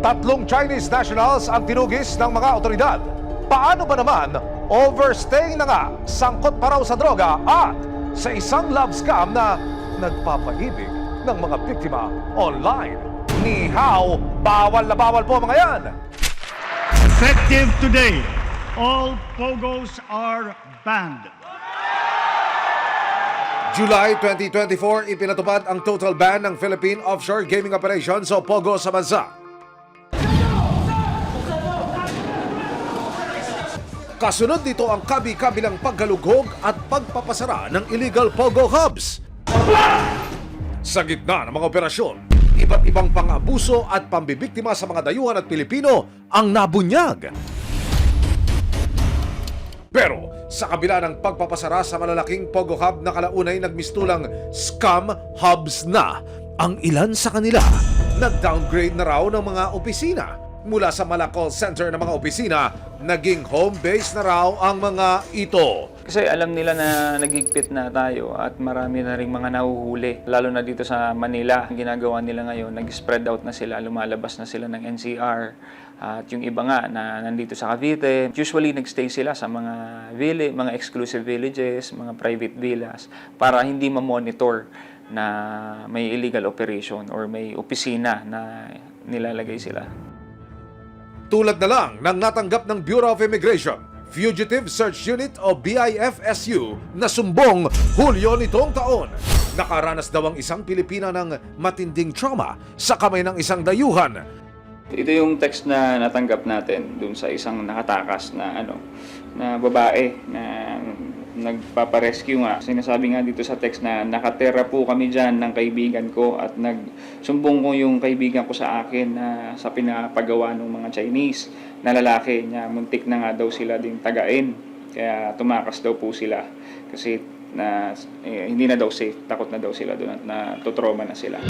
Tatlong Chinese nationals ang tinugis ng mga otoridad. Paano ba naman overstaying na nga, sangkot pa raw sa droga at sa isang love scam na nagpapaibig ng mga biktima online? Ni hao, bawal na bawal po mga yan! Effective today, all POGOs are banned. July 2024, ipinatupad ang total ban ng Philippine Offshore Gaming Operations o POGO sa bansa. Kasunod dito ang kabi-kabilang pagkalughog at pagpapasara ng illegal POGO hubs. Sa gitna ng mga operasyon, iba't ibang pang-abuso at pambibiktima sa mga dayuhan at Pilipino ang nabunyag. Pero sa kabila ng pagpapasara sa malalaking POGO hub na kalaunay nagmistulang scam hubs na, ang ilan sa kanila nag-downgrade na raw ng mga opisina. Mula sa mala call center ng mga opisina, naging home base na raw ang mga ito. Kasi alam nila na nagigpit na tayo at marami na rin mga nahuhuli. Lalo na dito sa Manila, ang ginagawa nila ngayon, nag-spread out na sila, lumalabas na sila ng NCR. At yung iba nga na nandito sa Cavite, usually nagstay sila sa mga mga exclusive villages, mga private villas, para hindi ma-monitor na may illegal operation or may opisina na nilalagay sila. Tulad na lang ng natanggap ng Bureau of Immigration, Fugitive Search Unit o BIFSU na sumbong Hulyo nitong taon. Nakaranas daw ang isang Pilipina ng matinding trauma sa kamay ng isang dayuhan. Ito yung text na natanggap natin dun sa isang nakatakas na na babae na nagpaparescue nga. Sinasabi nga dito sa text na nakatera po kami dyan ng kaibigan ko at nagsumbong ko yung kaibigan ko sa akin na sa pinapagawa ng mga Chinese na lalaki niya. Muntik na nga daw sila din tagain. Kaya tumakas daw po sila kasi hindi na daw safe. Takot na daw sila doon at natutroma na sila.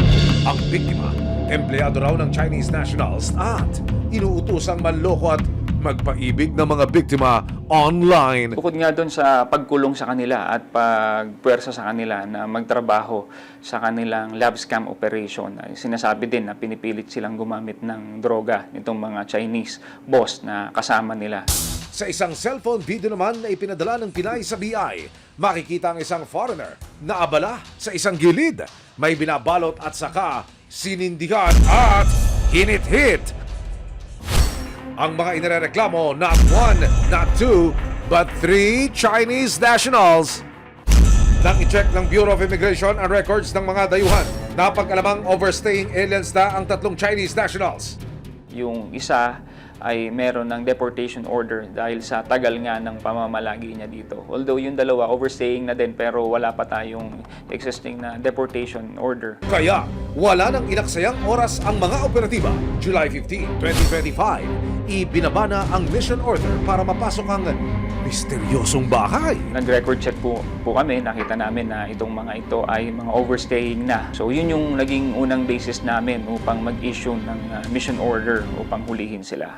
Ang biktima, empleyado raw ng Chinese nationals at inuutosang manloko at magpaibig ng mga biktima online. Bukod nga doon sa pagkulong sa kanila at pagpuwersa sa kanila na magtrabaho sa kanilang lab scam operation, ay sinasabi din na pinipilit silang gumamit ng droga nitong mga Chinese boss na kasama nila. Sa isang cellphone video naman na ipinadala ng Pinay sa BI, makikita ang isang foreigner na abala sa isang gilid. May binabalot at saka sinindihan at hinit-hit. Ang mga inireklamo, not one, not two, but 3 Chinese nationals. Nang i-check ng Bureau of Immigration ang records ng mga dayuhan, napag-alamang overstaying aliens na ang 3 Chinese nationals. Yung isa ay meron ng deportation order dahil sa tagal nga ng pamamalagi niya dito. Although yung dalawa overstaying na din pero wala pa tayong existing na deportation order. Kaya wala nang inaksayang oras ang mga operatiba. July 15, 2025, ibinaba ang mission order para mapasok ang misteryosong bahay. Nag-record check po kami, nakita namin na itong mga ito ay mga overstaying na. So yun yung naging unang basis namin upang mag-issue ng mission order upang hulihin sila.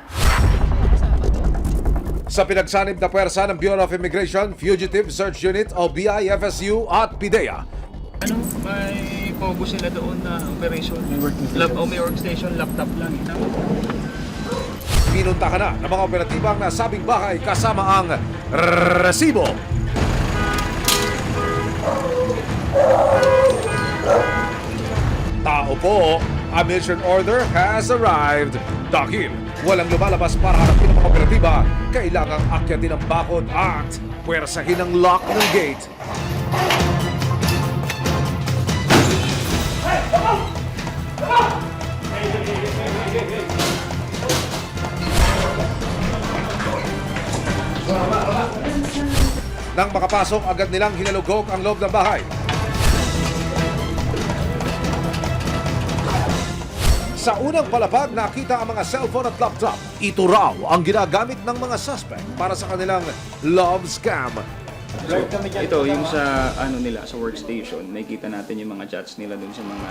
Sa pinagsanib na puwersa ng Bureau of Immigration, Fugitive Search Unit o BIFSU at PIDEA, May POGO sila doon na operation. May workstation, laptop lang. pinuntahan na ng mga operatiba ang nasabing bahay kasama ang resibo. Tao po, a mission order has arrived. Dahil walang lumalabas para harapin ang mga operatiba, kailangang akyatin ang bakod at puwersahin ang lock ng gate. Nang makapasok, agad nilang hinalugog ang loob ng bahay. Sa unang palapag, nakita ang mga cellphone at laptop. Ito raw ang ginagamit ng mga suspect para sa kanilang love scam. Ito yung sa nila sa workstation, nakikita natin yung mga chats nila dun sa mga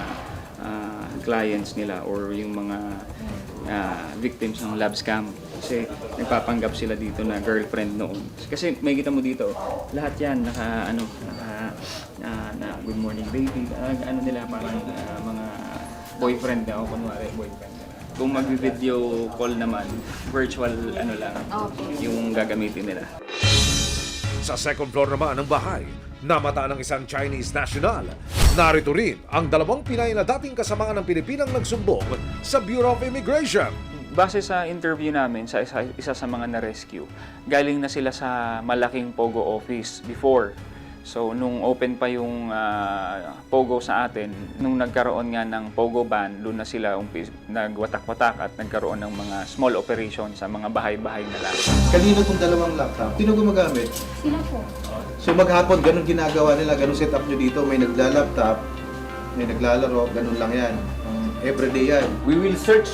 clients nila or yung mga victims ng love scam. Kasi nagpapanggap sila dito na girlfriend noon. Kasi makikita mo dito, lahat yan naka good morning baby. Nila parang mga boyfriend na o kunwari boyfriend nila. Kung mag-video call naman, virtual ano lang yung gagamitin nila. Sa second floor naman ng bahay, namataan ng isang Chinese national. Narito rin ang dalawang Pinay na dating kasamaan ng Pilipinang nagsumbong sa Bureau of Immigration. Base sa interview namin sa isa sa mga na-rescue, galing na sila sa malaking Pogo office before. So, nung open pa yung Pogo sa atin, nung nagkaroon nga ng Pogo ban, doon na sila nagwatak-watak at nagkaroon ng mga small operation sa mga bahay-bahay na lang. Kanino itong dalawang laptop? Sino gumagamit? Sila po. So maghapon, ganun ginagawa nila, ganun setup nyo dito, may nagla-laptop, may naglalaro, ganun lang yan. Everyday yan. We'll search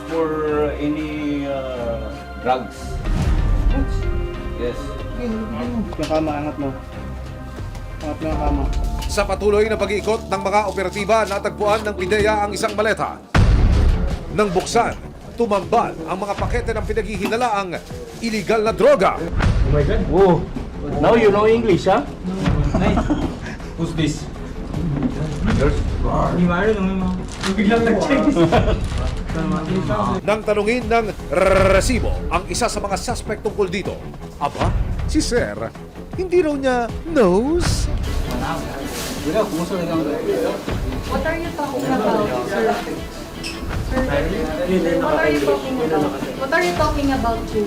for any drugs. Yes. Yung kama, angat mo. Angat mo yung kama. Sa patuloy na pag-iikot ng mga operatiba, natagpuan ng PIDEA ang isang maleta. Nang buksan, tumambad ang mga pakete ng pinaghihinalaang illegal na droga. Oh my God. Whoa. Now you know English, huh? Nice. Who's this? Biglang nag-check. Nang tanungin ng resibo ang isa sa mga suspect tungkol dito, aba, si Sir, hindi raw niya knows. What are you talking about, sir? Sir, what are you talking about? What are you talking about, too?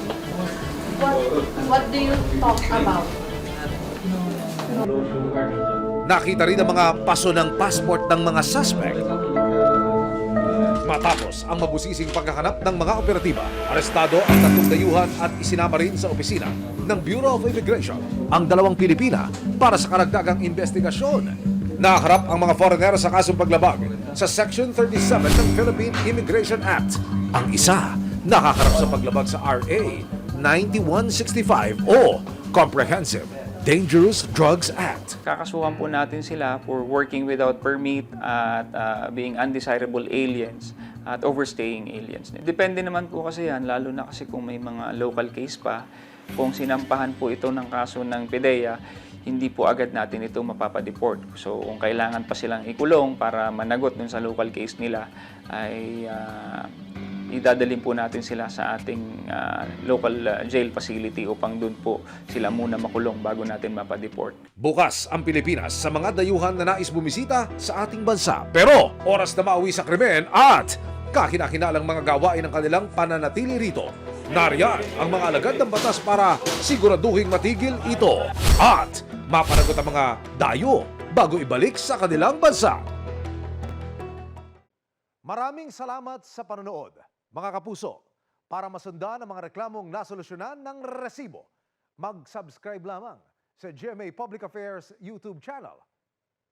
What do you talk about? Nakita rin ang mga paso ng passport ng mga suspect. Matapos ang mabusising pagkahanap ng mga operatiba, arestado ang tatlong dayuhan at isinama rin sa opisina ng Bureau of Immigration ang dalawang Pilipina para sa karagdagang investigasyon. Nakaharap ang mga foreigner sa kasong paglabag sa Section 37 ng Philippine Immigration Act. Ang isa, nakaharap sa paglabag sa RA 9165 o Comprehensive Dangerous Drugs Act. Kakasuhan po natin sila for working without permit at being undesirable aliens at overstaying aliens. Depende naman po kasi yan, lalo na kasi kung may mga local case pa, kung sinampahan po ito ng kaso ng PIDEA, hindi po agad natin ito mapapadeport. So kung kailangan pa silang ikulong para managot dun sa local case nila, ay idadalhin po natin sila sa ating local jail facility upang doon po sila muna makulong bago natin mapadeport. Bukas ang Pilipinas sa mga dayuhan na nais bumisita sa ating bansa. Pero oras na mauwi sa krimen at kahinahinalang mga gawain ng kanilang pananatili rito. Nariyan ang mga alagad ng batas para siguraduhing matigil ito at mapanagot ang mga dayo bago ibalik sa kanilang bansa. Maraming salamat sa panonood. Mga kapuso, para masundan ang mga reklamong nasolusyonan ng resibo, mag-subscribe lamang sa GMA Public Affairs YouTube channel